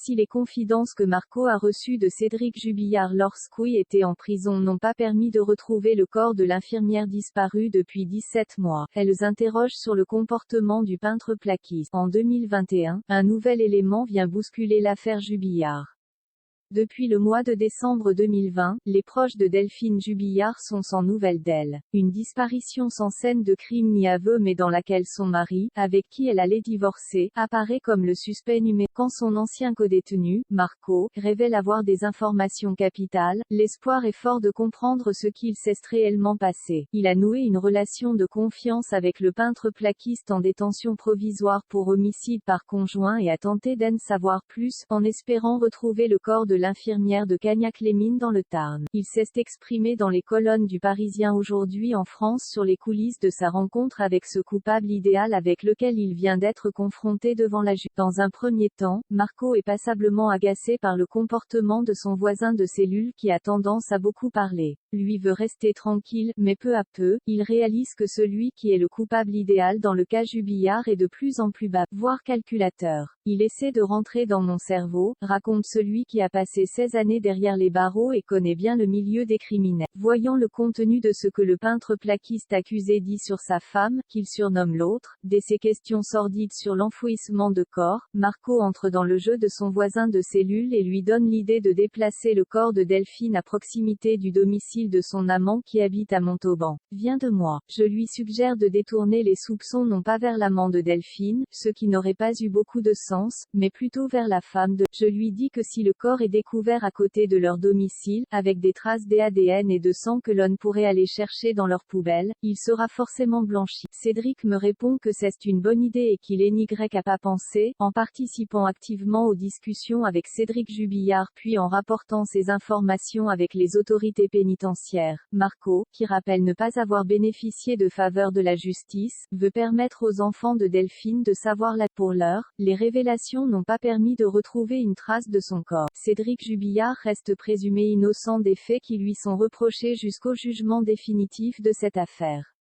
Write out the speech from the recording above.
Si les confidences que Marco a reçues de Cédric Jubillard lorsqu'il était en prison n'ont pas permis de retrouver le corps de l'infirmière disparue depuis 17 mois, elles interrogent sur le comportement du peintre plaquiste. En 2021, un nouvel élément vient bousculer l'affaire Jubillard. Depuis le mois de décembre 2020, les proches de Delphine Jubillard sont sans nouvelles d'elle. Une disparition sans scène de crime ni aveu mais dans laquelle son mari, avec qui elle allait divorcer, apparaît comme le suspect numéro. Quand son ancien codétenu, Marco, révèle avoir des informations capitales, l'espoir est fort de comprendre ce qu'il s'est réellement passé. Il a noué une relation de confiance avec le peintre plaquiste en détention provisoire pour homicide par conjoint et a tenté d'en savoir plus, en espérant retrouver le corps de l'infirmière de Cagnac-les-Mines dans le Tarn. Il s'est exprimé dans les colonnes du Parisien aujourd'hui en France sur les coulisses de sa rencontre avec ce coupable idéal avec lequel il vient d'être confronté devant la justice. Dans un premier temps, Marco est passablement agacé par le comportement de son voisin de cellule qui a tendance à beaucoup parler. Lui veut rester tranquille, mais peu à peu, il réalise que celui qui est le coupable idéal dans le cas Jubillard est de plus en plus bas, voire calculateur. Il essaie de rentrer dans mon cerveau, raconte celui qui a passé 16 années derrière les barreaux et connaît bien le milieu des criminels. Voyant le contenu de ce que le peintre plaquiste accusé dit sur sa femme, qu'il surnomme l'autre, dès ses questions sordides sur l'enfouissement de corps, Marco entre dans le jeu de son voisin de cellule et lui donne l'idée de déplacer le corps de Delphine à proximité du domicile de son amant qui habite à Montauban. Viens de moi. Je lui suggère de détourner les soupçons non pas vers l'amant de Delphine, ce qui n'aurait pas eu beaucoup de sens, mais plutôt vers la femme de. Je lui dis que si le corps est découvert à côté de leur domicile, avec des traces d'ADN et de sang que l'on pourrait aller chercher dans leur poubelle, il sera forcément blanchi. Cédric me répond que c'est une bonne idée et qu'il n'y a pas pensé, en participant activement aux discussions avec Cédric Jubillard puis en rapportant ses informations avec les autorités pénitentiaires. Marco, qui rappelle ne pas avoir bénéficié de faveur de la justice, veut permettre aux enfants de Delphine de savoir la. Pour l'heure, les révélations n'ont pas permis de retrouver une trace de son corps. Cédric Jubillard reste présumé innocent des faits qui lui sont reprochés jusqu'au jugement définitif de cette affaire.